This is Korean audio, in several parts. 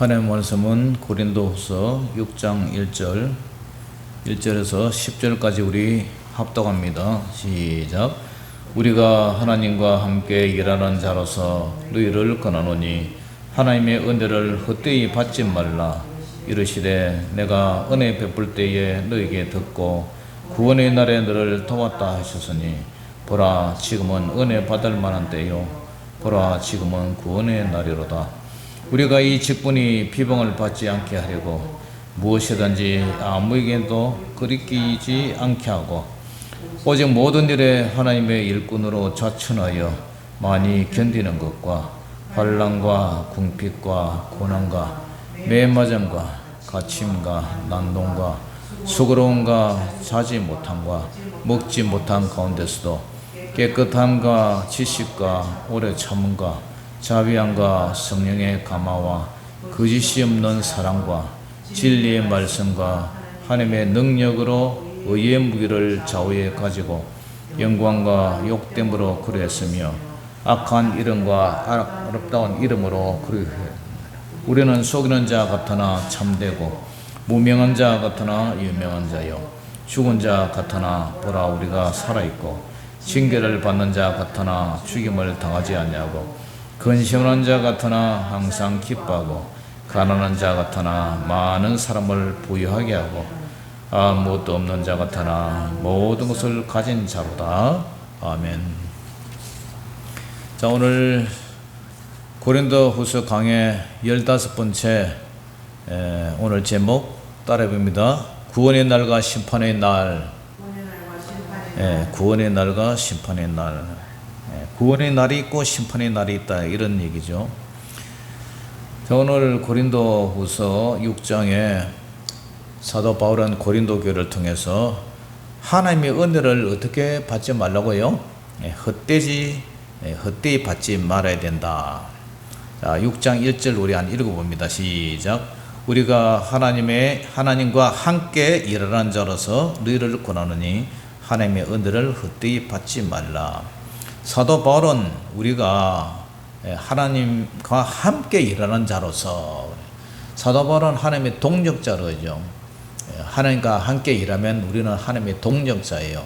하나님 말씀은 고린도후서 6장 1절에서 10절까지 우리 합독합니다. 시작. 우리가 하나님과 함께 일하는 자로서 너희를 권하노니 하나님의 은혜를 헛되이 받지 말라. 이르시되 내가 은혜 베풀 때에 너에게 듣고 구원의 날에 너를 도왔다 하셨으니 보라 지금은 은혜 받을 만한 때요 보라 지금은 구원의 날이로다. 우리가 이 직분이 비방을 받지 않게 하려고 무엇이든지 아무에게도 거리끼지 않게 하고 오직 모든 일에 하나님의 일꾼으로 자천하여 많이 견디는 것과 환난과 궁핍과 고난과 매맞음과 갇힘과 난동과 수고로움과 자지 못함과 먹지 못한 가운데서도 깨끗함과 지식과 오래 참음과 자비함과 성령의 감화와 거짓이 없는 사랑과 진리의 말씀과 하나님의 능력으로 의의 무기를 좌우에 가지고 영광과 욕됨으로 그랬으며 악한 이름과 어렵다운 이름으로 그랬으며 우리는 속이는 자 같으나 참되고 무명한 자 같으나 유명한 자요 죽은 자 같으나 보라 우리가 살아있고 징계를 받는 자 같으나 죽임을 당하지 않냐고 근심하는 자 같으나 항상 기뻐하고 가난한 자 같으나 많은 사람을 부유하게 하고 아무것도 없는 자 같으나 모든 것을 가진 자로다. 아멘. 자, 오늘 고린도후서 강의 15번째 오늘 제목 따라해봅니다. 구원의 날과 심판의 날. 구원의 날과 심판의 날. 구원의 날이 있고 심판의 날이 있다, 이런 얘기죠. 자, 오늘 고린도후서 6장에 사도 바울은 고린도 교회를 통해서 하나님의 은혜를 어떻게 받지 말라고요? 헛되이 받지 말아야 된다. 자, 6장 1절 우리 한 읽어봅니다. 시작. 우리가 하나님과 함께 일하는 자로서 너희를 권하노니 하나님의 은혜를 헛되이 받지 말라. 사도 바울은 우리가 하나님과 함께 일하는 자로서, 사도 바울은 하나님의 동력자로죠. 하나님과 함께 일하면 우리는 하나님의 동력자예요.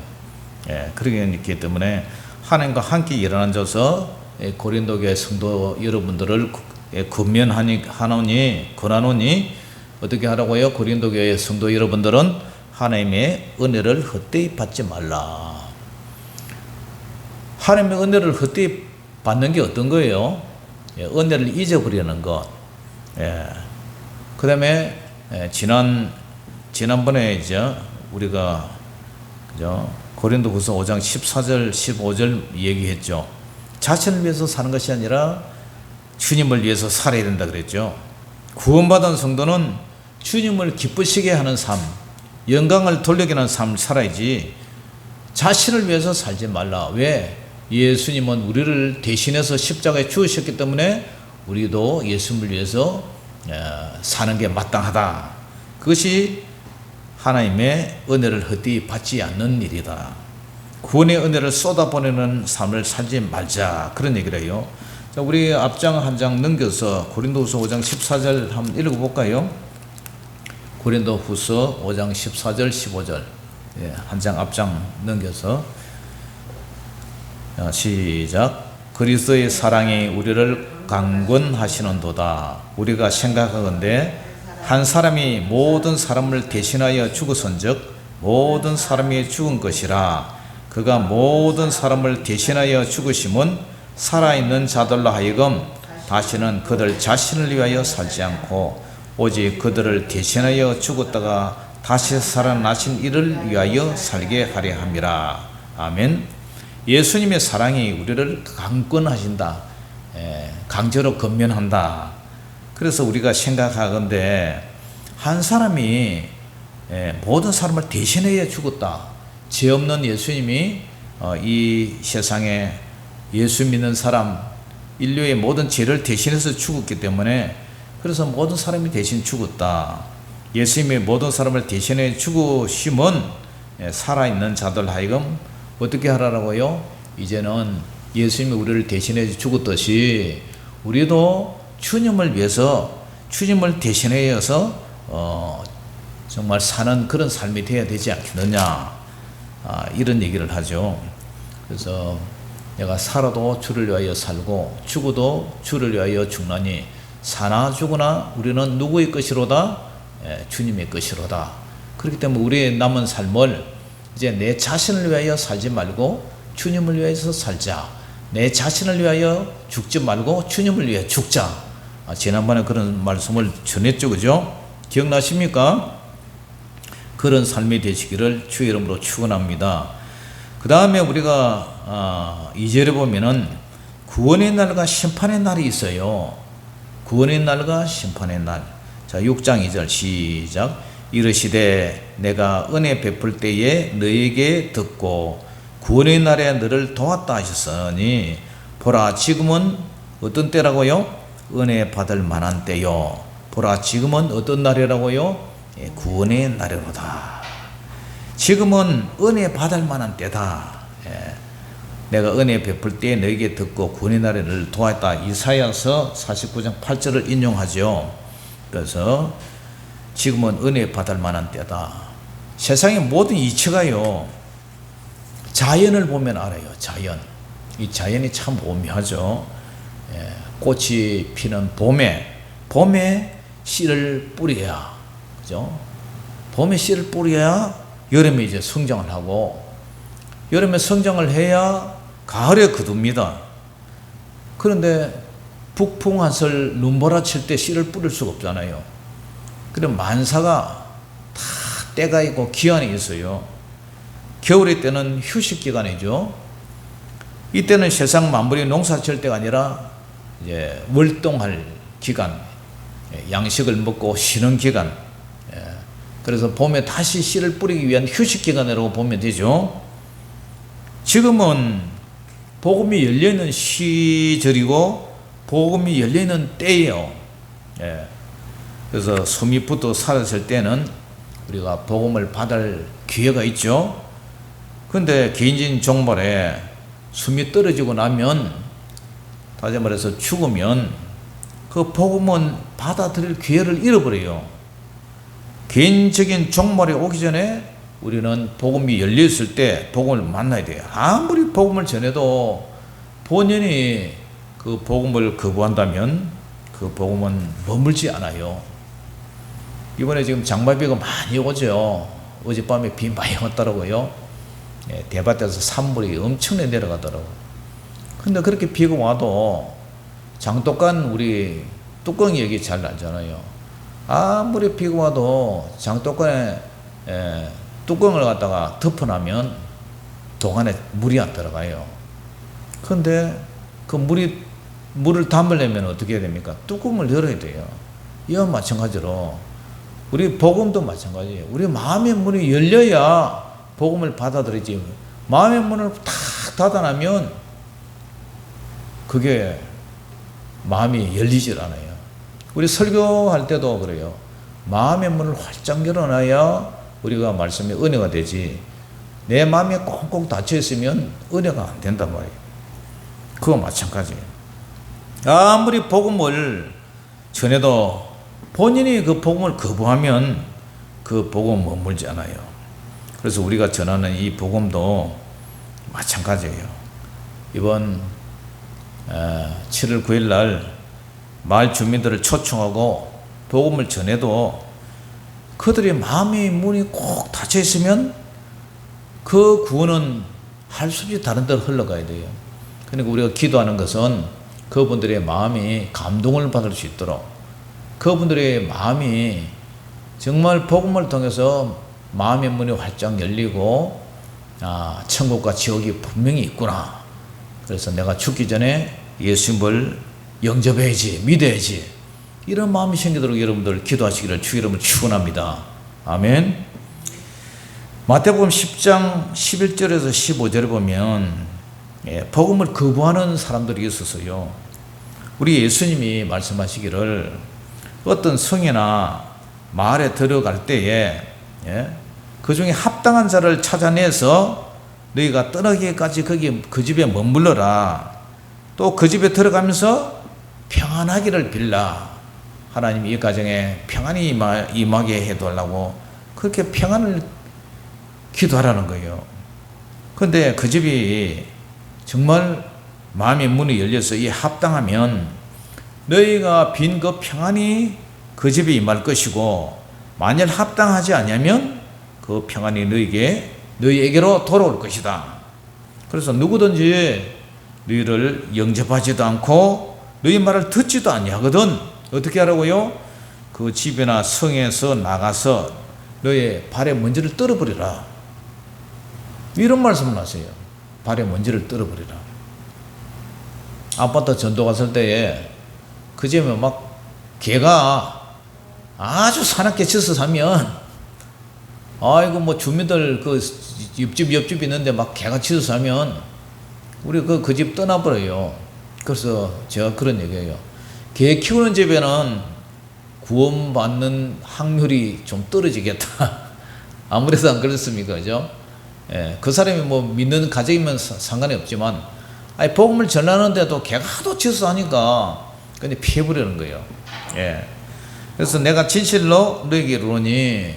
그렇기 때문에 하나님과 함께 일하는 자로서 고린도 교회 성도 여러분들을 권하노니 어떻게 하라고요? 고린도 교회 성도 여러분들은 하나님의 은혜를 헛되이 받지 말라. 하나님의 은혜를 헛되이 받는 게 어떤 거예요? 은혜를 잊어버리는 것. 그 다음에 지난번에 이제 우리가 고린도후서 5장 14절 15절 얘기했죠. 자신을 위해서 사는 것이 아니라 주님을 위해서 살아야 된다 그랬죠. 구원받은 성도는 주님을 기쁘시게 하는 삶, 영광을 돌리게 하는 삶을 살아야지 자신을 위해서 살지 말라. 왜? 예수님은 우리를 대신해서 십자가에 죽으셨기 때문에 우리도 예수님을 위해서 사는 게 마땅하다. 그것이 하나님의 은혜를 헛되이 받지 않는 일이다. 구원의 은혜를 쏟아보내는 삶을 살지 말자, 그런 얘기를 해요. 자, 우리 앞장 한 장 넘겨서 고린도후서 5장 14절 한번 읽어볼까요? 고린도후서 5장 14절 15절 한 장 앞장 넘겨서 시작. 그리스도의 사랑이 우리를 강권하시는도다. 우리가 생각하건대 한 사람이 모든 사람을 대신하여 죽었은즉 모든 사람이 죽은 것이라. 그가 모든 사람을 대신하여 죽으심은 살아있는 자들로 하여금 다시는 그들 자신을 위하여 살지 않고 오직 그들을 대신하여 죽었다가 다시 살아나신 이를 위하여 살게 하려 함이라. 아멘. 예수님의 사랑이 우리를 강권하신다. 강제로 건면한다. 그래서 우리가 생각하건대 한 사람이 모든 사람을 대신하여 죽었다. 죄 없는 예수님이 이 세상에 예수 믿는 사람, 인류의 모든 죄를 대신해서 죽었기 때문에 그래서 모든 사람이 대신 죽었다. 예수님이 모든 사람을 대신해 죽으심은 살아있는 자들 하여금 어떻게 하라고요? 이제는 예수님이 우리를 대신해 죽었듯이 우리도 주님을 위해서 주님을 대신하여서 정말 사는 그런 삶이 되어야 되지 않겠느냐, 이런 얘기를 하죠. 그래서 내가 살아도 주를 위하여 살고 죽어도 주를 위하여 죽나니 사나 죽으나 우리는 누구의 것이로다? 주님의 것이로다. 그렇기 때문에 우리의 남은 삶을 이제 내 자신을 위하여 살지 말고 주님을 위해서 살자. 내 자신을 위하여 죽지 말고 주님을 위해 죽자. 지난번에 그런 말씀을 전했죠, 그죠? 기억나십니까? 그런 삶이 되시기를 주의 이름으로 축원합니다. 그 다음에 우리가 2절에 보면은 구원의 날과 심판의 날이 있어요. 구원의 날과 심판의 날. 자, 6장 2절 시작. 이르시되 내가 은혜 베풀 때에 너에게 듣고 구원의 날에 너를 도왔다 하셨으니 보라 지금은 어떤 때라고요? 은혜 받을 만한 때요. 보라 지금은 어떤 날이라고요? 구원의 날이로다. 지금은 은혜 받을 만한 때다. 내가 은혜 베풀 때에 너에게 듣고 구원의 날에 너를 도왔다. 이사야서 49장 8절을 인용하죠. 그래서 지금은 은혜 받을 만한 때다. 세상의 모든 이치가요, 자연을 보면 알아요. 자연. 이 자연이 참 오묘하죠. 꽃이 피는 봄에 씨를 뿌려야, 그죠? 봄에 씨를 뿌려야 여름에 이제 성장을 하고, 여름에 성장을 해야 가을에 거둡니다. 그런데 북풍 한설 눈보라칠 때 씨를 뿌릴 수가 없잖아요. 그럼 만사가 다 때가 있고 기한이 있어요. 겨울의 때는 휴식 기간이죠. 이때는 세상 만물이 농사 지을 때가 아니라 이제 월동할 기간, 양식을 먹고 쉬는 기간. 그래서 봄에 다시 씨를 뿌리기 위한 휴식 기간이라고 보면 되죠. 지금은 복음이 열려있는 시절이고 복음이 열려있는 때예요. 그래서 소미부터 살았을 때는 우리가 복음을 받을 기회가 있죠. 그런데 개인적인 종말에 숨이 떨어지고 나면, 다시 말해서 죽으면 그 복음은 받아들일 기회를 잃어버려요. 개인적인 종말이 오기 전에 우리는 복음이 열려있을 때 복음을 만나야 돼요. 아무리 복음을 전해도 본인이 그 복음을 거부한다면 그 복음은 머물지 않아요. 이번에 지금 장마비가 많이 오죠. 어젯밤에 비 많이 왔더라고요. 대밭에서 산물이 엄청나게 내려가더라고요. 근데 그렇게 비가 와도 장독간 우리 뚜껑이 여기 잘 알잖아요. 아무리 비가 와도 장독간에 뚜껑을 갖다가 덮어놓으면 동 안에 물이 안 들어가요. 그런데 그 물을 담으려면 어떻게 해야 됩니까? 뚜껑을 열어야 돼요. 이와 마찬가지로 우리 복음도 마찬가지예요. 우리 마음의 문이 열려야 복음을 받아들이지. 마음의 문을 탁 닫아놓으면 그게 마음이 열리질 않아요. 우리 설교할 때도 그래요. 마음의 문을 활짝 열어놔야 우리가 말씀이 은혜가 되지. 내 마음이 꽁꽁 닫혀 있으면 은혜가 안 된단 말이에요. 그거 마찬가지예요. 아무리 복음을 전해도 본인이 그 복음을 거부하면 그 복음 머물지 않아요. 그래서 우리가 전하는 이 복음도 마찬가지예요. 이번 7월 9일 날 마을 주민들을 초청하고 복음을 전해도 그들의 마음의 문이 꼭 닫혀 있으면 그 구원은 할 수 없이 다른 데로 흘러가야 돼요. 그러니까 우리가 기도하는 것은 그분들의 마음이 감동을 받을 수 있도록, 그분들의 마음이 정말 복음을 통해서 마음의 문이 활짝 열리고, 천국과 지옥이 분명히 있구나. 그래서 내가 죽기 전에 예수님을 영접해야지, 믿어야지. 이런 마음이 생기도록 여러분들 기도하시기를 주 이름으로 축원합니다. 아멘. 마태복음 10장 11절에서 15절에 보면 복음을 거부하는 사람들이 있어서요. 우리 예수님이 말씀하시기를 어떤 성이나 마을에 들어갈 때에 그 중에 합당한 자를 찾아내서 너희가 떠나기까지 거기 그 집에 머물러라. 또 그 집에 들어가면서 평안하기를 빌라 하나님 이 가정에 평안이 임하게 해달라고 그렇게 평안을 기도하라는 거예요. 그런데 그 집이 정말 마음의 문이 열려서 이 합당하면 너희가 빈 그 평안이 그 집에 임할 것이고, 만일 합당하지 않으면 그 평안이 너희에게로 돌아올 것이다. 그래서 누구든지 너희를 영접하지도 않고 너희 말을 듣지도 아니하거든 어떻게 하라고요? 그 집이나 성에서 나가서 너의 발에 먼지를 떨어버리라. 이런 말씀을 하세요. 발에 먼지를 떨어버리라. 아파트 전도 갔을 때에 그 집에 막 개가 아주 사납게 짖어 사면, 아이고 뭐 주민들 그 옆집 있는데 막 개가 짖어 사면 우리 그 집 떠나버려요. 그래서 제가 그런 얘기해요. 개 키우는 집에는 구원받는 확률이 좀 떨어지겠다. 아무래도 안 그렇습니까? 그죠? 예, 그 사람이 뭐 믿는 가정이면 상관이 없지만, 아니, 복음을 전하는데도 개가 하도 짖어 하니까 근데 피해버리는 거예요. 예. 그래서 내가 진실로 너에게 이르노니,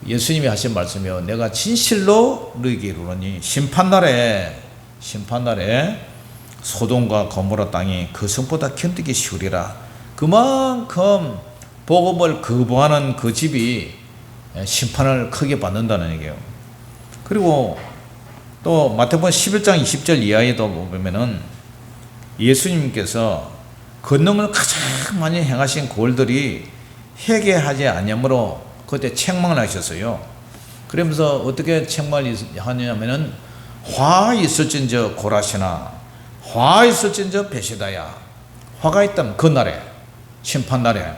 예수님이 하신 말씀이요. 내가 진실로 너에게 이르노니 심판날에 소돔과 고모라 땅이 그 성보다 견디기 쉬우리라. 그만큼 복음을 거부하는 그 집이 심판을 크게 받는다는 얘기예요. 그리고 또 마태복음 11장 20절 이하에도 보면은 예수님께서 권능을 가장 많이 행하신 고을들이 회개하지 아니하므로 그때 책망을 하셨어요. 그러면서 어떻게 책망을 하냐면은 화 있을진저 고라시나, 화 있을진저 베시다야. 화가 있다면 그 날에, 심판날에.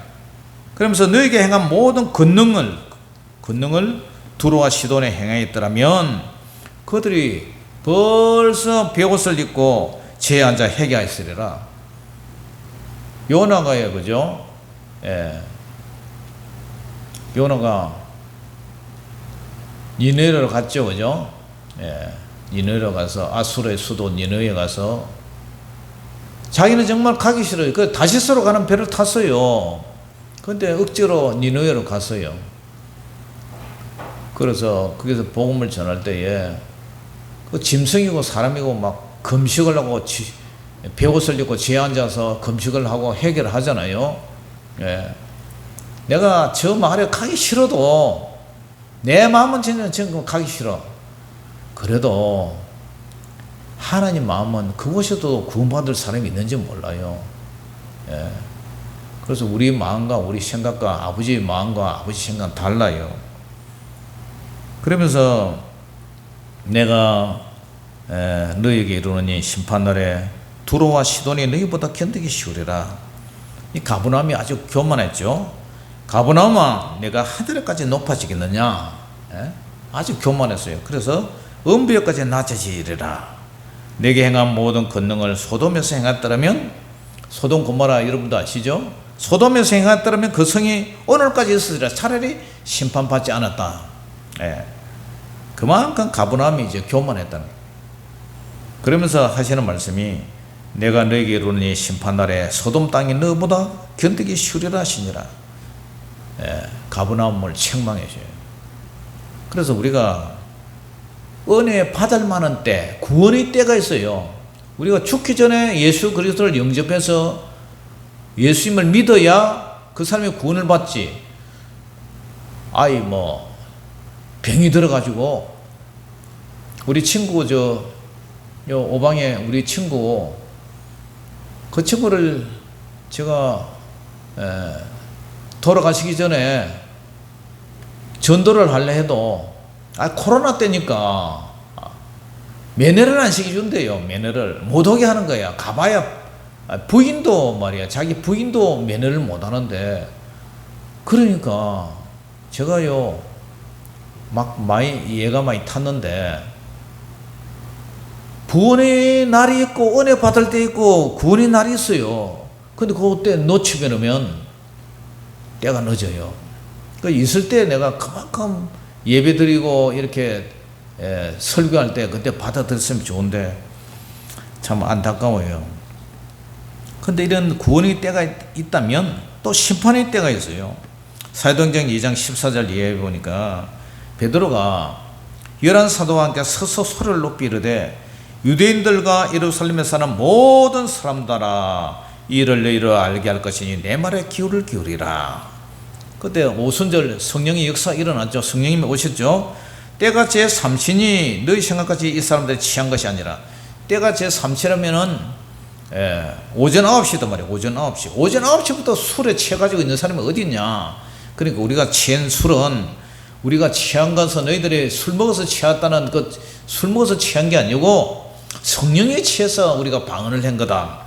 그러면서 너에게 행한 모든 권능을 두로와 시돈에 행하였더라면 그들이 벌써 베옷을 입고 제에 앉아 회개하였으리라. 요나가요, 그죠? 예. 요나가 니느웨로 갔죠, 그죠? 예. 니느웨로 가서, 아수르의 수도 니느웨에 가서 자기는 정말 가기 싫어요. 그 다시스로 가는 배를 탔어요. 근데 억지로 니느웨로 갔어요. 그래서 거기서 복음을 전할 때에 그 짐승이고 사람이고 막 금식을 하고 베옷을 입고 지에 앉아서 금식을 하고 회개를 하잖아요. 예. 내가 저 마을에 가기 싫어도 내 마음은 진짜 가기 싫어. 그래도 하나님 마음은 그곳에도 구원받을 사람이 있는지 몰라요. 예. 그래서 우리 마음과 우리 생각과 아버지의 마음과 아버지 생각은 달라요. 그러면서 내가 너희에게 이르노니 심판날에 두로와 시돈이 너희보다 견디기 쉬우리라. 이 가버나움이 아주 교만했죠. 가버나움아, 내가 하늘에까지 높아지겠느냐? 예? 아주 교만했어요. 그래서 음부에까지 낮아지리라. 내게 행한 모든 권능을 소돔에서 행했더라면, 소돔 고모라 여러분도 아시죠? 소돔에서 행했더라면 그 성이 오늘까지 있으리라. 차라리 심판받지 않았다. 예. 그만큼 가버나움이 이제 교만했다는 거예요. 그러면서 하시는 말씀이 내가 너에게 이르노니 심판날에 소돔 땅이 너보다 견디기 쉬우리라 하시니라. 예, 가버나움을 책망해 줘요. 그래서 우리가 은혜 받을 만한 때, 구원의 때가 있어요. 우리가 죽기 전에 예수 그리스도를 영접해서 예수님을 믿어야 그 사람이 구원을 받지. 아이 뭐 병이 들어가지고 우리 친구 요 오방에 우리 친구, 그 친구를 제가 돌아가시기 전에 전도를 하려 해도 코로나 때니까 면회를 안 시켜준대요. 면회를 못 오게 하는 거야. 가봐야 부인도 말이야, 자기 부인도 면회를 못 하는데, 그러니까 제가요 막 얘가 많이 탔는데, 구원의 날이 있고 은혜 받을 때 있고 구원의 날이 있어요. 근데 그때 놓치면 때가 늦어요. 그 있을 때 내가 그만큼 예배 드리고 이렇게 설교할 때 그때 받아들였으면 좋은데 참 안타까워요. 근데 이런 구원의 때가 있다면 또 심판의 때가 있어요. 사도행전 2장 14절 이해해 보니까 베드로가 11사도와 함께 서서 소리를 높이 이르되 유대인들과 예루살렘에 사는 모든 사람들아 이를 너희로 알게 할 것이니 내 말에 귀를 기울이라. 그때 오순절 성령의 역사 일어났죠. 성령님이 오셨죠. 때가 제3시니 너희 생각같이 이 사람들이 취한 것이 아니라, 때가 제3시라면은 오전 9시단 말이에요. 오전 9시. 오전 9시부터 술에 취해가지고 있는 사람이 어디 있냐. 그러니까 우리가 취한 술은 우리가 취한 것은 너희들이 술 먹어서 취했다는 그 술 먹어서 취한 게 아니고 성령에 취해서 우리가 방언을 한 거다.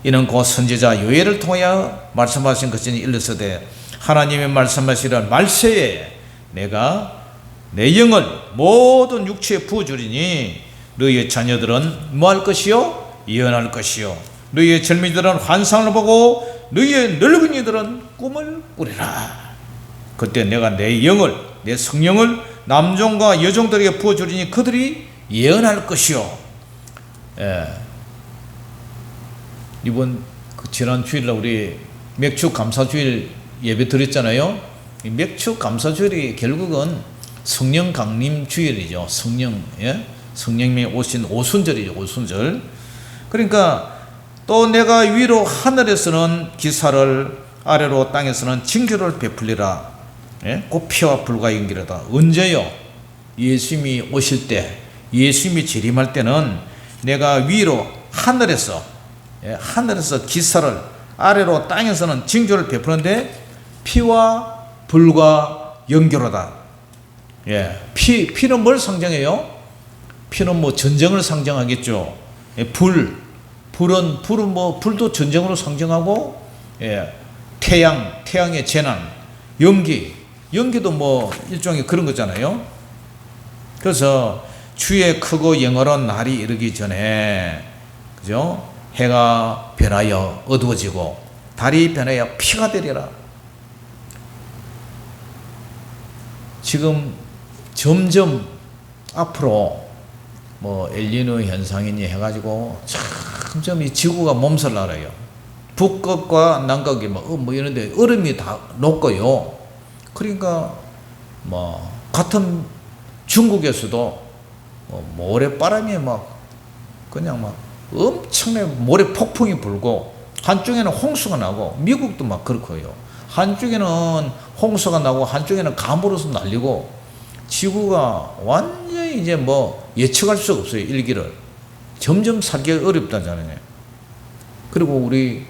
이는 곧 선지자 요엘을 통하여 말씀하신 것이니 일러서되 하나님의 말씀하시려 말세에 내가 내 영을 모든 육체에 부어주리니 너희의 자녀들은 뭐 할 것이요? 예언할 것이요. 너희의 젊은이들은 환상을 보고 너희의 늙은이들은 꿈을 꾸리라. 그때 내가 내 영을, 내 성령을 남종과 여종들에게 부어주리니 그들이 예언할 것이요. 이번 지난 주일날 우리 맥주 감사주일 예배 드렸잖아요. 이 맥주 감사주일이 결국은 성령 강림 주일이죠. 성령님이 오신 오순절이죠. 오순절. 그러니까 또 내가 위로 하늘에서는 기사를 아래로 땅에서는 징조를 베풀리라. 곧 피와 불과 연기라다. 언제요? 예수님이 오실 때, 예수님이 재림할 때는 내가 위로 하늘에서 기사를 아래로 땅에서는 징조를 베푸는데 피와 불과 연기로다. 피는 뭘 상징해요? 피는 뭐 전쟁을 상징하겠죠. 불은 뭐 불도 전쟁으로 상징하고, 태양의 재난, 연기도 뭐 일종의 그런 거잖아요. 그래서 주의 크고 영원한 날이 이르기 전에, 그죠? 해가 변하여 어두워지고 달이 변하여 피가 되리라. 지금 점점 앞으로 뭐 엘니뇨 현상이니 해가지고 점점 이 지구가 몸살 나라요. 북극과 남극이 뭐 이런데 얼음이 다 녹고요. 그러니까 뭐 같은 중국에서도 모래바람이 그냥 엄청나게 모래 폭풍이 불고, 한쪽에는 홍수가 나고, 미국도 그렇고요. 한쪽에는 홍수가 나고 한쪽에는 가물어서 날리고, 지구가 완전히 이제 예측할 수가 없어요. 일기를 점점 살기가 어렵다잖아요. 그리고 우리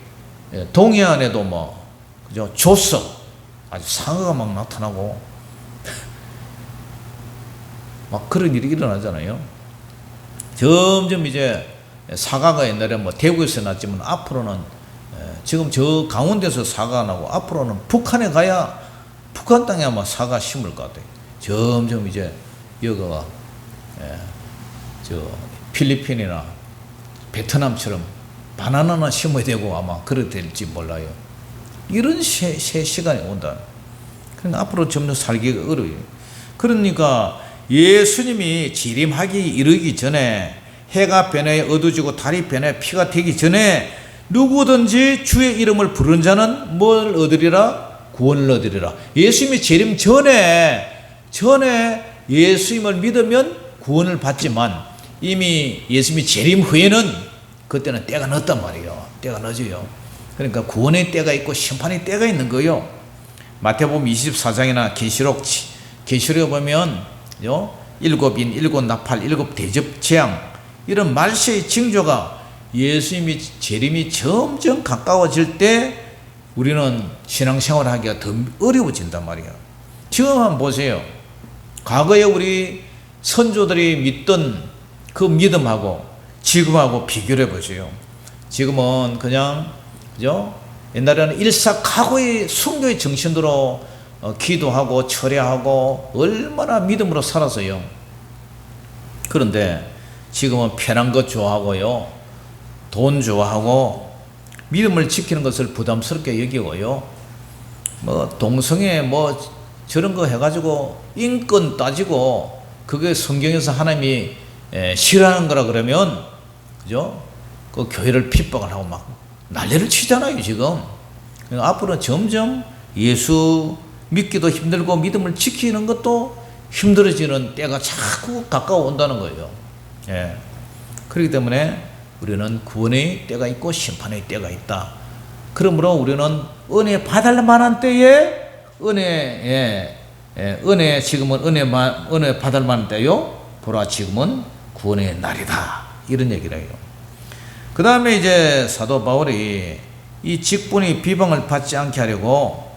동해안에도 그죠? 조석 아주 상어가 나타나고 그런 일이 일어나잖아요. 점점 이제 사과가 옛날에 대구에서 났지만 앞으로는 지금 저 강원도에서 사과가 나고, 앞으로는 북한에 가야 북한 땅에 아마 사과 심을 것 같아요. 점점 이제 여기가 저 필리핀이나 베트남처럼 바나나나 심어야 되고 아마 그렇게 될지 몰라요. 이런 시간이 온다. 그러니까 앞으로 점점 살기가 어려워요. 그러니까 예수님이 재림하기 이르기 전에, 해가 변해 어두워지고 달이 변해 피가 되기 전에 누구든지 주의 이름을 부르는 자는 뭘 얻으리라? 구원을 얻으리라. 예수님이 재림 전에 예수님을 믿으면 구원을 받지만, 이미 예수님이 재림 후에는 그때는 때가 늦단 말이에요. 때가 늦어요. 그러니까 구원의 때가 있고 심판의 때가 있는 거예요. 마태복음 24장이나 계시록에 보면 일곱 인, 일곱 나팔, 일곱 대접 재앙, 이런 말세의 징조가 예수님이 재림이 점점 가까워질 때 우리는 신앙생활을 하기가 더 어려워진단 말이에요. 지금 한번 보세요. 과거에 우리 선조들이 믿던 그 믿음하고 지금하고 비교를 해보세요. 지금은 그냥, 그죠? 옛날에는 일사각오의 순교의 정신으로 기도하고 철야하고 얼마나 믿음으로 살았어요. 그런데 지금은 편한 것 좋아하고요, 돈 좋아하고, 믿음을 지키는 것을 부담스럽게 여기고요, 동성애 저런 거 해가지고 인권 따지고 그게 성경에서 하나님이 싫어하는 거라 그러면, 그죠? 그 교회를 핍박을 하고 난리를 치잖아요, 지금. 앞으로는 점점 예수 믿기도 힘들고 믿음을 지키는 것도 힘들어지는 때가 자꾸 가까워 온다는 거예요. 예. 그렇기 때문에 우리는 구원의 때가 있고 심판의 때가 있다. 그러므로 우리는 은혜 받을 만한 때에 은혜 지금은 은혜 받을 만한 때요. 보라 지금은 구원의 날이다. 이런 얘기를 해요. 그 다음에 이제 사도 바울이 이 직분이 비방을 받지 않게 하려고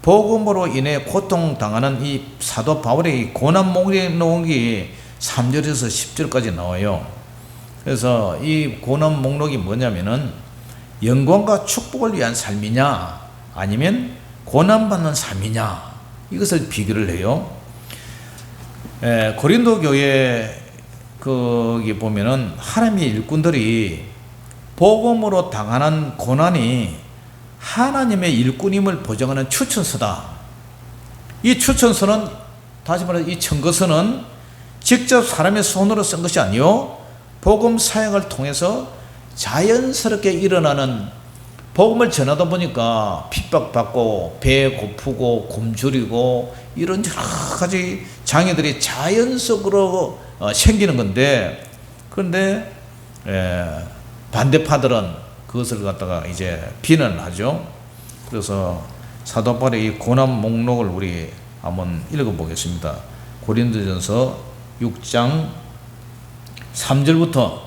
복음으로 인해 고통당하는 이 사도 바울의 이 고난 목록이 3절에서 10절까지 나와요. 그래서 이 고난 목록이 뭐냐면은 영광과 축복을 위한 삶이냐 아니면 고난받는 삶이냐 이것을 비교를 해요. 고린도 교회 거기 보면은 하나님의 일꾼들이 복음으로 당하는 고난이 하나님의 일꾼임을 보증하는 추천서다. 이 추천서는 다시 말해서 이 청거서는 직접 사람의 손으로 쓴 것이 아니요 복음 사역을 통해서 자연스럽게 일어나는 복음을 전하다 보니까 핍박받고 배 고프고 굶주리고 이런 여러 가지 장애들이 자연적으로 생기는 건데 그런데 반대파들은 그것을 갖다가 이제 비난하죠. 그래서 사도 바울의 이 고난 목록을 우리 한번 읽어보겠습니다. 고린도전서 6장 3절부터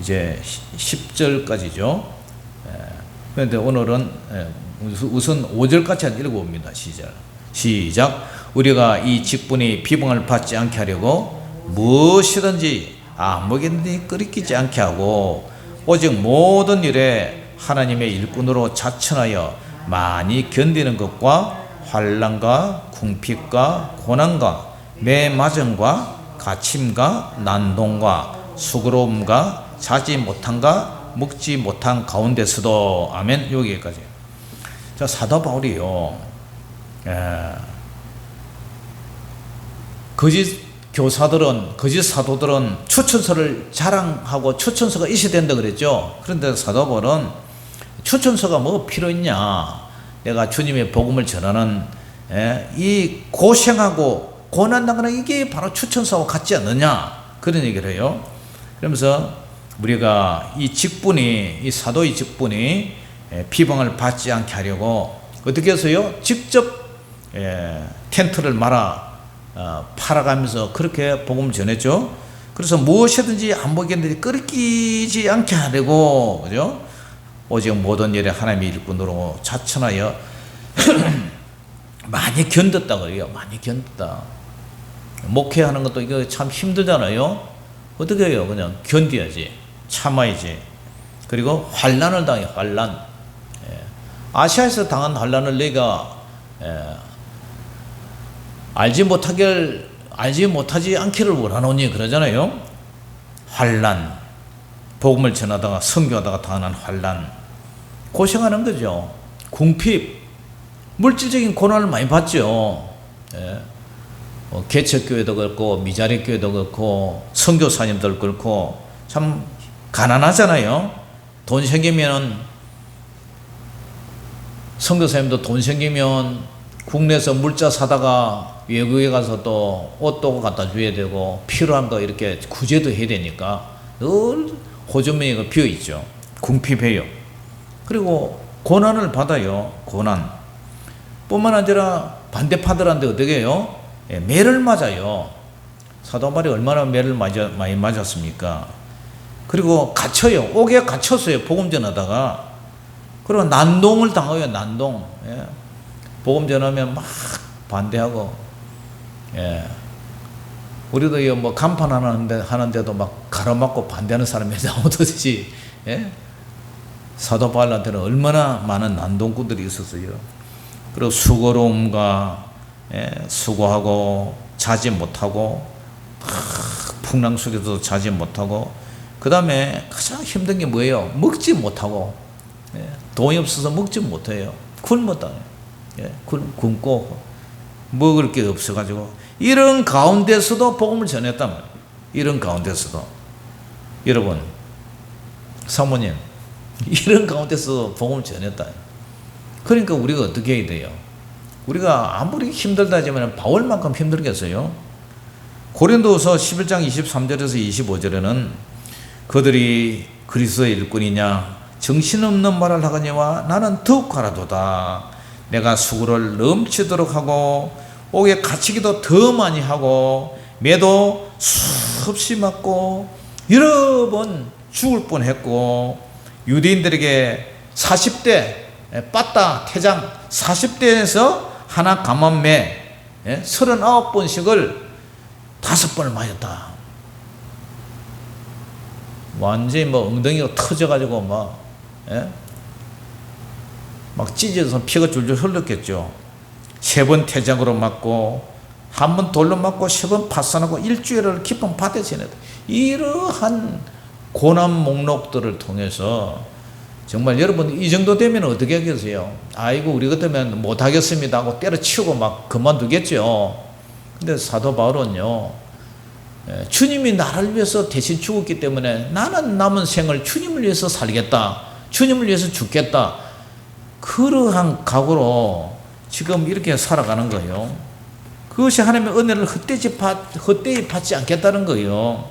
이제 10절까지죠. 그런데 오늘은 우선 5절까지 한 읽어봅니다. 시작. 우리가 이 직분이 비방을 받지 않게 하려고 무엇이든지 아무개든지 끓이끼지 않게 하고 오직 모든 일에 하나님의 일꾼으로 자천하여 많이 견디는 것과 환난과 궁핍과 고난과 매맞음과 갇힘과 난동과 수고로움과 자지 못한가 먹지 못한 가운데서도 아멘. 여기까지. 자, 사도 바울이요. 거짓 교사들은 거짓 사도들은 추천서를 자랑하고 추천서가 있어야 된다 그랬죠. 그런데 사도 바울은 추천서가 뭐 필요 있냐? 내가 주님의 복음을 전하는 이 고생하고 고난당하는 이게 바로 추천서와 같지 않느냐? 그런 얘기를 해요. 그러면서 우리가 이 직분이 이 사도의 직분이 비방을 받지 않게 하려고 어떻게 해서요? 직접 텐트를 말아 팔아가면서 그렇게 복음을 전했죠. 그래서 무엇이든지 안 보겠는데 끓이지 않게 하려고 그죠? 오직 모든 일에 하나님의 일꾼으로 자천하여 많이 견뎠다 그래요. 많이 견뎠다. 목회하는 것도 이거 참 힘들잖아요. 어떻게 해요? 그냥 견뎌야지. 참아야지. 그리고 환난을 당해. 환난. 아시아에서 당한 환난을 내가 알지 못하지 않기를 원하노니 그러잖아요. 환난. 복음을 전하다가 선교하다가 당하는 환난. 고생하는 거죠. 궁핍. 물질적인 고난을 많이 받죠. 개척교회도 그렇고 미자리 교회도 그렇고 선교사님들 그렇고 참 가난하잖아요. 돈 생기면 선교사님도 돈 생기면 국내에서 물자 사다가 외국에 가서 또 옷도 갖다 줘야 되고 필요한 거 이렇게 구제도 해야 되니까 늘 호주머니가 비어 있죠. 궁핍해요. 그리고 고난을 받아요. 고난. 뿐만 아니라 반대파들한테 어떻게 해요? 매를 맞아요. 사도 바울이 얼마나 매를 많이 맞았습니까? 그리고 갇혀요. 옥에 갇혔어요. 복음 전하다가. 그리고 난동을 당해요. 난동. 복음 전하면 막 반대하고. 우리도 뭐 간판 하는데도 막 가로막고 반대하는 사람이 나오듯이 사도 바울한테는 얼마나 많은 난동꾼들이 있었어요. 그리고 수고로움과 수고하고 자지 못하고 풍랑 속에서도 자지 못하고 그 다음에 가장 힘든 게 뭐예요? 먹지 못하고 돈이 없어서 먹지 못해요. 굶었다. 굶고 먹을 게 없어가지고 이런 가운데서도 복음을 전했단 말이에요. 이런 가운데서도 여러분 사모님 이런 가운데서 복음을 전했다. 그러니까 우리가 어떻게 해야 돼요? 우리가 아무리 힘들다 하지만 바울만큼 힘들겠어요? 고린도서 11장 23절에서 25절에는 그들이 그리스도의 일꾼이냐 정신없는 말을 하거니와 나는 더욱 하라도다. 내가 수고를 넘치도록 하고 옥에 갇히기도 더 많이 하고 매도 수없이 맞고 여러 번 죽을 뻔했고 유대인들에게 40대 빠따 태장 40대에서 하나 감한매 39번씩을 5번을 맞았다. 완전히 뭐 엉덩이가 터져가지고 막 찢어져서 피가 줄줄 흘렀겠죠. 3번 태장으로 맞고 1번 돌로 맞고 3번 파산하고 일주일을 깊은 밭에 지냈다. 이러한 고난 목록들을 통해서 정말 여러분 이 정도 되면 어떻게 하겠어요? 아이고 우리 같으면 못하겠습니다 하고 때려치우고 막 그만두겠죠. 근데 사도 바울은요, 주님이 나를 위해서 대신 죽었기 때문에 나는 남은 생을 주님을 위해서 살겠다, 주님을 위해서 죽겠다, 그러한 각오로 지금 이렇게 살아가는 거예요. 그것이 하나님의 은혜를 헛되이 받지 않겠다는 거예요.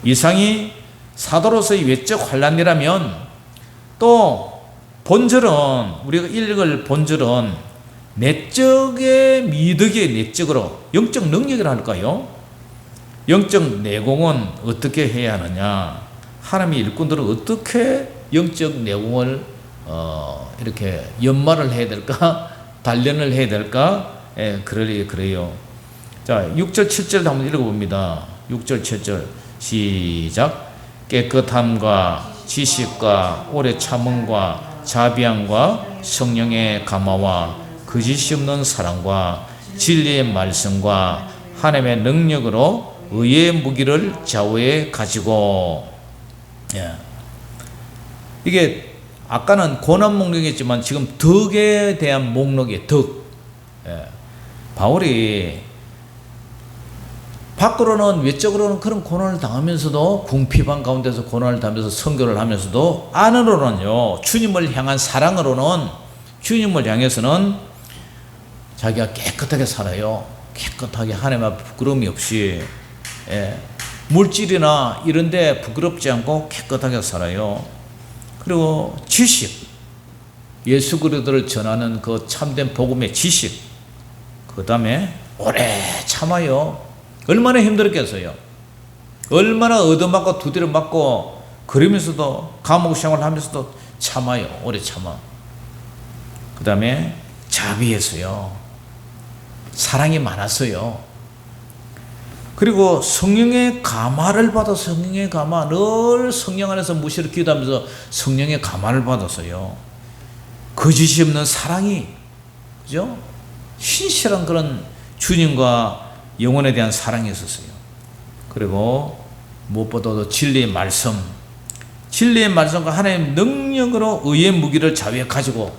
이상이 사도로서의 외적 환란이라면 또 본질은, 우리가 읽을 본질은 내적의 미덕의 내적으로 영적 능력이라 할까요? 영적 내공은 어떻게 해야 하느냐? 하나님의 일꾼들은 어떻게 영적 내공을 이렇게 연마를 해야 될까? 단련을 해야 될까? 그래요. 자, 6절 7절 한번 읽어봅니다. 6절 7절 시작. 깨끗함과 지식과 오래 참음과 자비함과 성령의 감화와 거짓이 없는 사랑과 진리의 말씀과 하나님의 능력으로 의의 무기를 좌우에 가지고. 이게 아까는 고난 목록이었지만 지금 덕에 대한 목록이에요. 덕. 바울이 밖으로는 외적으로는 그런 고난을 당하면서도 궁핍한 가운데서 고난을 당하면서 선교를 하면서도 안으로는요, 주님을 향한 사랑으로는, 주님을 향해서는 자기가 깨끗하게 살아요. 깨끗하게 하나님 앞에 부끄러움이 없이, 물질이나 이런 데 부끄럽지 않고 깨끗하게 살아요. 그리고 지식, 예수 그리스도를 전하는 그 참된 복음의 지식, 그 다음에 오래 참아요. 얼마나 힘들었겠어요. 얼마나 얻어맞고 두드려 맞고 그러면서도 감옥 생활을 하면서도 참아요. 오래 참아. 그 다음에 자비했어요. 사랑이 많았어요. 그리고 성령의 감화를 받아, 성령의 감화, 늘 성령 안에서 무시를 기도하면서 성령의 감화를 받았어요. 거짓이 없는 사랑이, 그죠? 신실한 그런 주님과 영혼에 대한 사랑이 있었어요. 그리고 무엇보다도 진리의 말씀, 진리의 말씀과 하나님의 능력으로 의의 무기를 자위에 가지고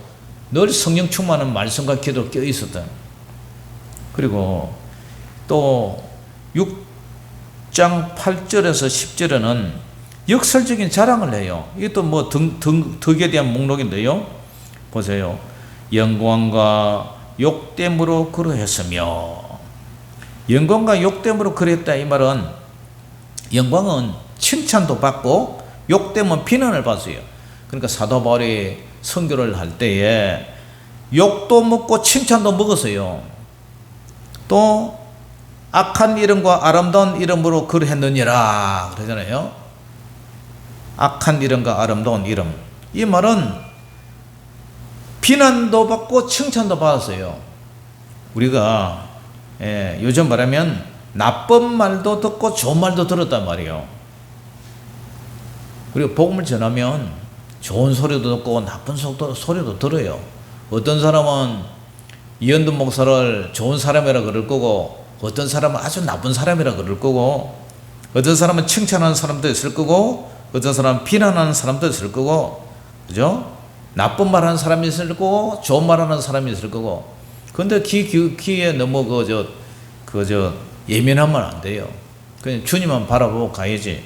늘 성령 충만한 말씀과 기도를 껴 있었다. 그리고 또 6장 8절에서 10절에는 역설적인 자랑을 해요. 이것도 뭐 덕에 대한 목록인데요. 보세요. 영광과 욕됨으로 그러했으며. 영광과 욕됨으로 그랬다. 이 말은 영광은 칭찬도 받고 욕됨은 비난을 받았어요. 그러니까 사도 바울이 선교를 할 때에 욕도 먹고 칭찬도 먹었어요. 또 악한 이름과 아름다운 이름으로 그러했느니라 그러잖아요. 악한 이름과 아름다운 이름. 이 말은 비난도 받고 칭찬도 받았어요. 우리가 요즘 말하면 나쁜 말도 듣고 좋은 말도 들었단 말이에요. 그리고 복음을 전하면 좋은 소리도 듣고 나쁜 소리도 들어요. 어떤 사람은 이현돈 목사를 좋은 사람이라 그럴 거고, 어떤 사람은 아주 나쁜 사람이라 그럴 거고, 어떤 사람은 칭찬하는 사람도 있을 거고, 어떤 사람은 비난하는 사람도 있을 거고, 그죠? 나쁜 말 하는 사람이 있을 거고, 좋은 말 하는 사람이 있을 거고. 근데 귀에 너무 예민하면 안 돼요. 그냥 주님만 바라보고 가야지.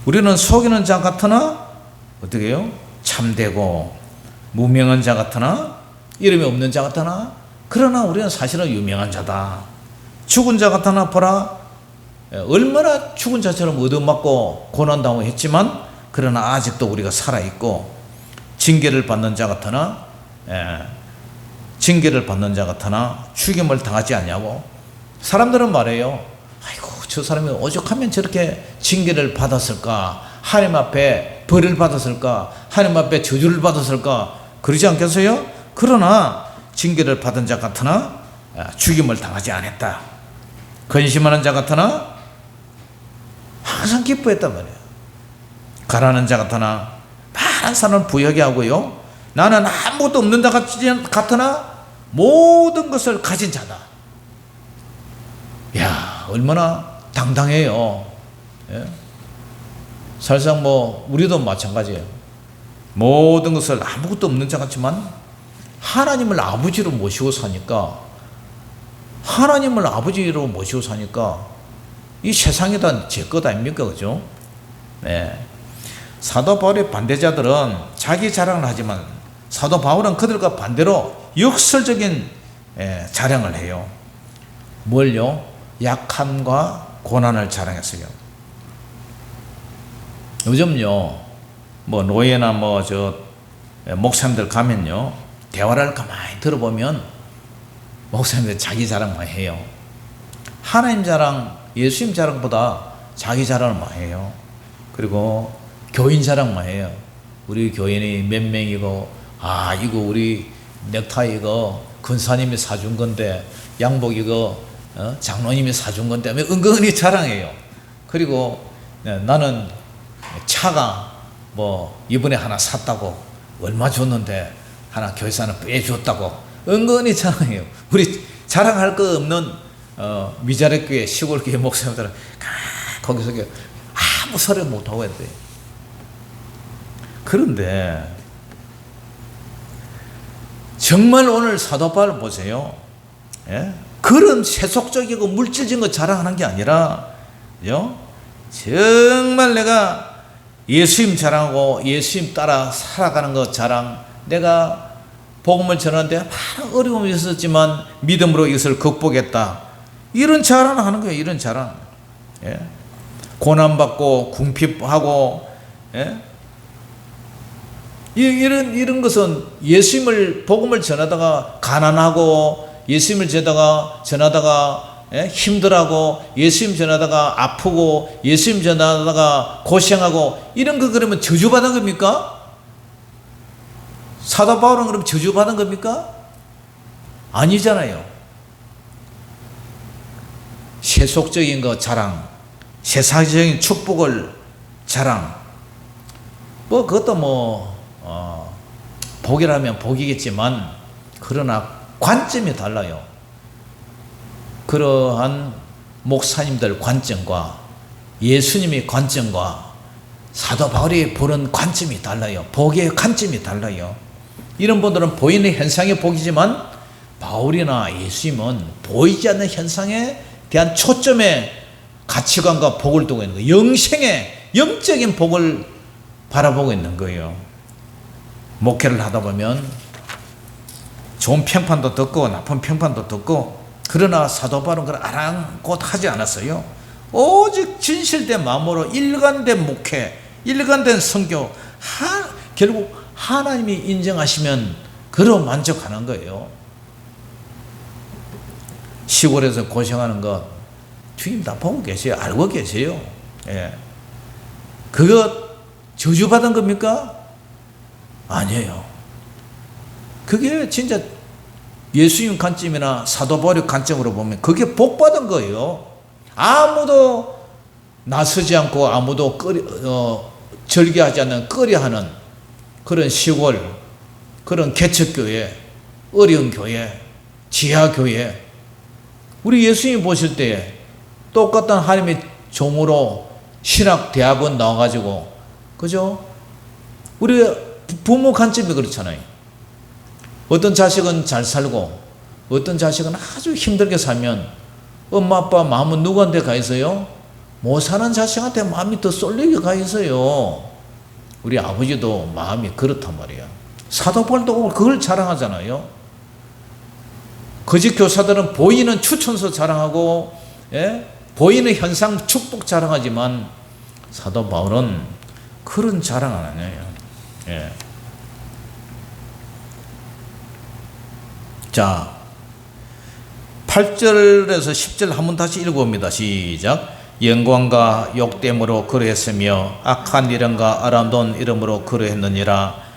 우리는 속이는 자 같으나 어떻게 해요? 참되고, 무명한 자 같으나 이름이 없는 자 같으나 그러나 우리는 사실은 유명한 자다. 죽은 자 같으나 보라, 얼마나 죽은 자처럼 얻어맞고 고난당하고 했지만 그러나 아직도 우리가 살아있고, 징계를 받는 자 같으나 징계를 받는 자 같으나 죽임을 당하지 않냐고. 사람들은 말해요. 아이고, 저 사람이 오죽하면 저렇게 징계를 받았을까, 하나님 앞에 벌을 받았을까, 하나님 앞에 저주를 받았을까, 그러지 않겠어요? 그러나 징계를 받은 자 같으나 죽임을 당하지 않았다. 근심하는 자 같으나 항상 기뻐했단 말이에요. 가라는 자 같으나 많은 사람을 부유하게 하고요, 나는 아무것도 없는 자 같으나 모든 것을 가진 자다. 야, 얼마나 당당해요. 예? 사실상 우리도 마찬가지예요. 모든 것을 아무것도 없는 자 같지만 하나님을 아버지로 모시고 사니까, 하나님을 아버지로 모시고 사니까 이 세상이 다 제 것 아닙니까? 그죠? 네. 사도 바울의 반대자들은 자기 자랑을 하지만 사도 바울은 그들과 반대로 역설적인 자랑을 해요. 뭘요? 약함과 고난을 자랑했어요. 요즘요, 노예나 목사님들 가면요, 대화를 가만히 들어보면 목사님들 자기 자랑만 해요. 하나님 자랑, 예수님 자랑보다 자기 자랑을 많이 해요. 그리고 교인 자랑만 해요. 우리 교인이 몇 명이고, 이거 우리 넥타이 이거 근사님이 사준 건데, 양복 이거 장로님이 사준 건데, 은근히 자랑해요. 그리고 나는 차가 이번에 하나 샀다고, 얼마 줬는데 하나 교회사는 빼줬다고 은근히 자랑해요. 우리 자랑할 거 없는 미자립교회, 시골교회 목사님들은 거기서 아무 소리 못하고 했대요. 그런데 정말 오늘 사도 바울 보세요. 예? 그런 세속적이고 물질적인 거 자랑하는 게 아니라, 정말 내가 예수님 자랑하고 예수님 따라 살아가는 것 자랑, 내가 복음을 전하는데 많은 어려움이 있었지만 믿음으로 이것을 극복했다, 이런 자랑을 하는 거예요. 이런 자랑. 예? 고난받고 궁핍하고, 예? 이런 것은 예수님을 복음을 전하다가 가난하고, 예수님을 전하다가 힘들하고, 예수님 전하다가 아프고, 예수님 전하다가 고생하고, 이런 거 그러면 저주받은 겁니까? 사도 바울은 그럼 저주받은 겁니까? 아니잖아요. 세속적인 거 자랑, 세상적인 축복을 자랑, 그것도 복이라면 복이겠지만, 그러나 관점이 달라요. 그러한 목사님들 관점과 예수님의 관점과 사도 바울이 보는 관점이 달라요. 복의 관점이 달라요. 이런 분들은 보이는 현상의 복이지만, 바울이나 예수님은 보이지 않는 현상에 대한 초점의 가치관과 복을 두고 있는 거예요. 영생의 영적인 복을 바라보고 있는 거예요. 목회를 하다 보면 좋은 평판도 듣고 나쁜 평판도 듣고, 그러나 사도 바울은 그걸 아랑곳하지 않았어요. 오직 진실된 마음으로 일관된 목회, 일관된 선교, 결국 하나님이 인정하시면 그로 만족하는 거예요. 시골에서 고생하는 거 주님 다 보고 계세요. 알고 계세요. 예. 그거 저주받은 겁니까? 아니에요. 그게 진짜 예수님 관점이나 사도 바울의 관점으로 보면 그게 복받은 거예요. 아무도 나서지 않고 아무도 절개하지 않는 꺼려하는 그런 시골, 그런 개척교회, 어려운 교회, 지하교회, 우리 예수님 보실 때 똑같은 하나님의 종으로 신학대학원 나와가지고, 그죠? 우리 부모 관점이 그렇잖아요. 어떤 자식은 잘 살고 어떤 자식은 아주 힘들게 살면 엄마 아빠 마음은 누구한테 가 있어요? 못 사는 자식한테 마음이 더 쏠리게 가 있어요. 우리 아버지도 마음이 그렇단 말이야. 사도 바울도 그걸 자랑하잖아요. 거짓 교사들은 보이는 추천서 자랑하고, 예? 보이는 현상 축복 자랑하지만 사도 바울은 그런 자랑 안 해요. 예. 자, 8절에서 10절 한번 다시 읽어봅니다. 시작. 영광과 욕됨으로 그러했으며 악한 이름과 아름다운 이름으로 그러했느니라.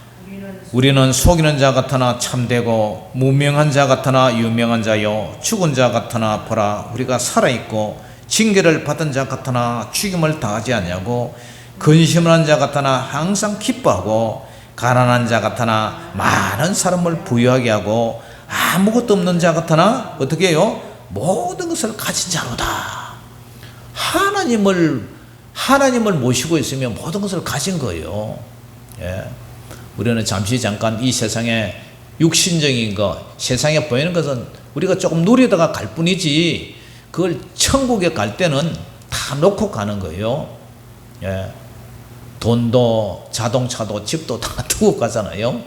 우리는 속이는 자 같으나 참되고 무명한 자 같으나 유명한 자요 죽은 자 같으나 보라 우리가 살아있고 징계를 받은 자 같으나 죽임을 당하지 아니하고 근심한 자 같으나 항상 기뻐하고 가난한 자 같으나 많은 사람을 부유하게 하고 아무것도 없는 자 같으나 어떻게 해요? 모든 것을 가진 자로다. 하나님을 모시고 있으면 모든 것을 가진 거예요. 예. 우리는 잠깐 이 세상에 육신적인 것, 세상에 보이는 것은 우리가 조금 누리다가 갈 뿐이지 그걸 천국에 갈 때는 다 놓고 가는 거예요. 예. 돈도 자동차도 집도 다 두고 가잖아요.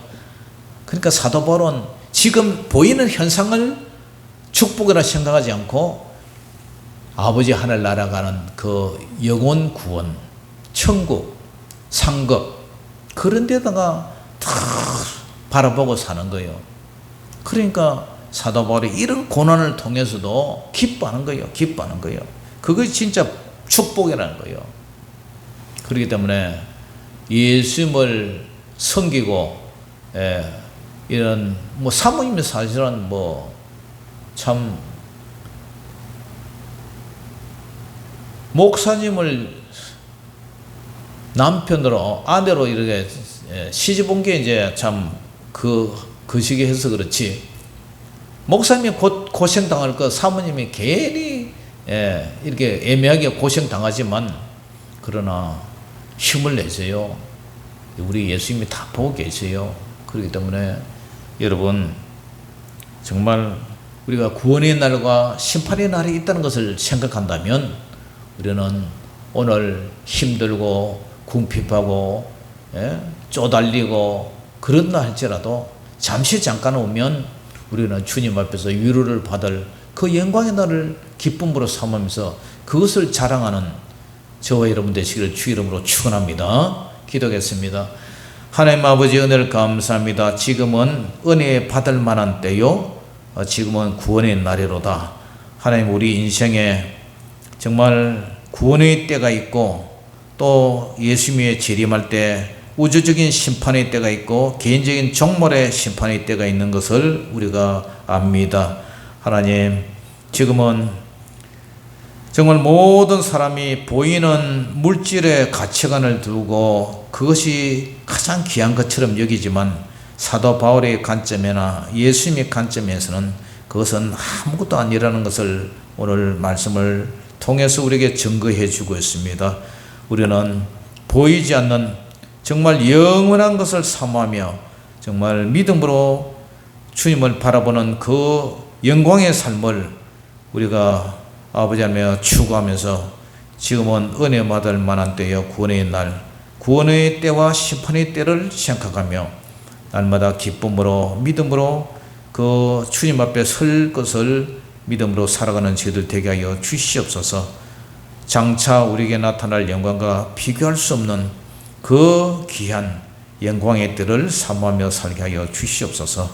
그러니까 사도 바울은 지금 보이는 현상을 축복이라 생각하지 않고 아버지 하늘나라 가는 그 영혼 구원, 천국, 상급 그런 데다가 다 바라보고 사는 거예요. 그러니까 사도 바울이 이런 고난을 통해서도 기뻐하는 거예요. 기뻐하는 거예요. 그것이 진짜 축복이라는 거예요. 그렇기 때문에 예수님을 섬기고 이런 사모님이 사실은 참 목사님을 남편으로 아내로 이렇게 시집 온 게 이제 참 그 시기에 해서 그렇지 목사님이 고생 당할 거 사모님이 괜히 이렇게 애매하게 고생 당하지만 그러나 힘을 내세요. 우리 예수님이 다 보고 계세요. 그렇기 때문에 여러분 정말 우리가 구원의 날과 심판의 날이 있다는 것을 생각한다면 우리는 오늘 힘들고 궁핍하고 쪼달리고 그런다 할지라도 잠깐 오면 우리는 주님 앞에서 위로를 받을 그 영광의 날을 기쁨으로 삼으면서 그것을 자랑하는 저와 여러분 되시기를 주 이름으로 축원합니다. 기도하겠습니다. 하나님 아버지 은혜를 감사합니다. 지금은 은혜 받을 만한 때요. 지금은 구원의 날이로다. 하나님 우리 인생에 정말 구원의 때가 있고 또 예수님의 재림할 때 우주적인 심판의 때가 있고 개인적인 종말의 심판의 때가 있는 것을 우리가 압니다. 하나님 지금은 정말 모든 사람이 보이는 물질의 가치관을 두고 그것이 가장 귀한 것처럼 여기지만 사도 바울의 관점이나 예수님의 관점에서는 그것은 아무것도 아니라는 것을 오늘 말씀을 통해서 우리에게 증거해 주고 있습니다. 우리는 보이지 않는 정말 영원한 것을 사모하며 정말 믿음으로 주님을 바라보는 그 영광의 삶을 우리가 아버지 하나님을 추구하면서 지금은 은혜 받을 만한 때여 구원의 날, 구원의 때와 심판의 때를 생각하며 날마다 기쁨으로 믿음으로 그 주님 앞에 설 것을 믿음으로 살아가는 저희들 되게 하여 주시옵소서. 장차 우리에게 나타날 영광과 비교할 수 없는 그 귀한 영광의 때를 사모하며 살게 하여 주시옵소서.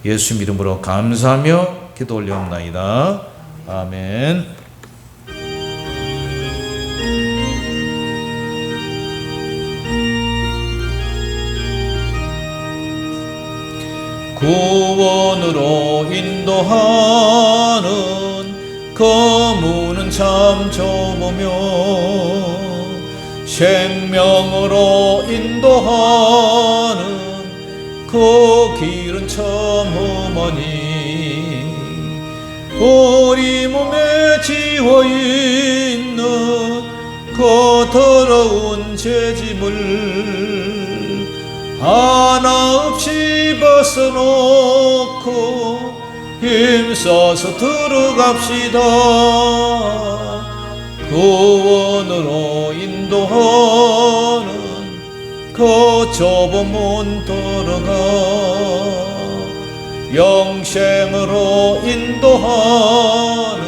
예수 이름으로 감사하며 기도 올려옵나이다. 아멘. 구원으로 인도하는 거문은 참 좁으며 생명으로 인도하는 그 길은 참 험하니 우리 몸에 지워있는 그 더러운 죄짐을 하나 없이 벗어놓고 힘써서 들어갑시다. 구원으로 인도하는 그 좁은 문 들어가 영생으로 인도하는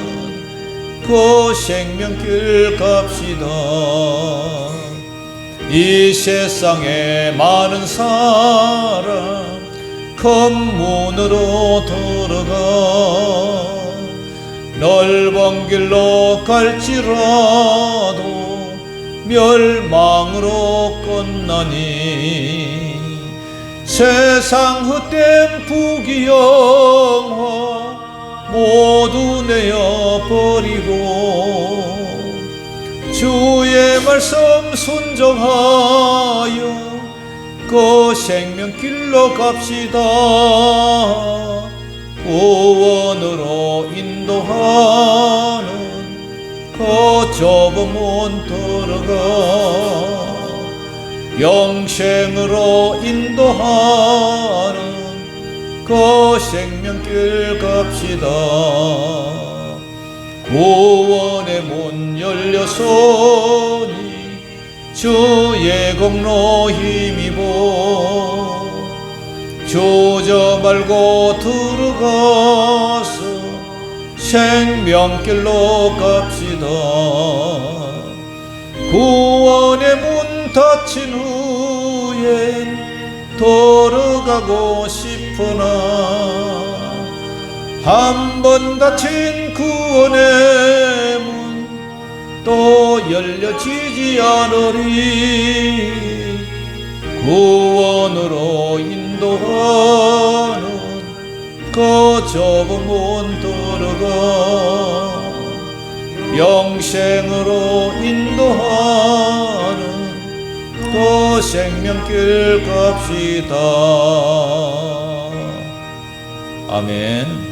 그 생명길 갑시다. 이 세상에 많은 사람 큰 문으로 들어가 넓은 길로 갈지라도 멸망으로 끝나니 세상 헛된 부귀영화 모두 내어버리고 주의 말씀 순종하여 그 생명길로 갑시다. 구원으로 인도하는 그 좁은 문 들어가 영생으로 인도하는 그 생명길 갑시다. 구원의 문 열렸으니 주의 공로 힘입어 주저 말고 들어가서 생명길로 갑시다. 구원의 문 닫힌 후엔 돌아가고 싶으나 한 번 닫힌 구원의 문 또 열려지지 않으리. 구원으로 인도하는 그 좁은 문 들어가 영생으로 인도하는 그 생명길 갑시다. 아멘.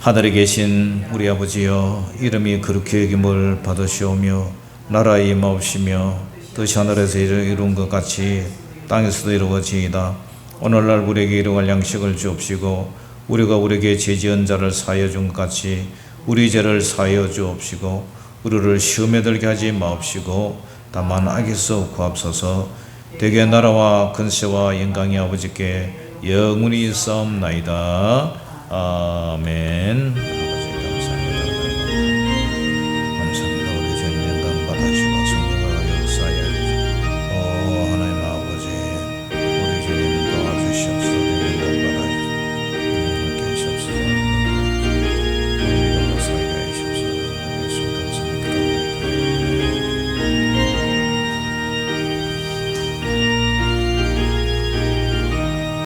하늘에 계신 우리 아버지여, 이름이 그렇게 여김을 받으시오며 나라에 임하옵시며 뜻이 하늘에서 이룬 것 같이 땅에서도 이루어지이다. 오늘날 우리에게 일용할 양식을 주옵시고 우리가 우리에게 죄지은 자를 사하여 준 것 같이 우리 죄를 사하여 주옵시고 우리를 시험에 들게 하지 마옵시고 다만 악에서 구하옵소서. 대개 나라와 근세와 영광이 아버지께 영원히 있사옵나이다. 아멘.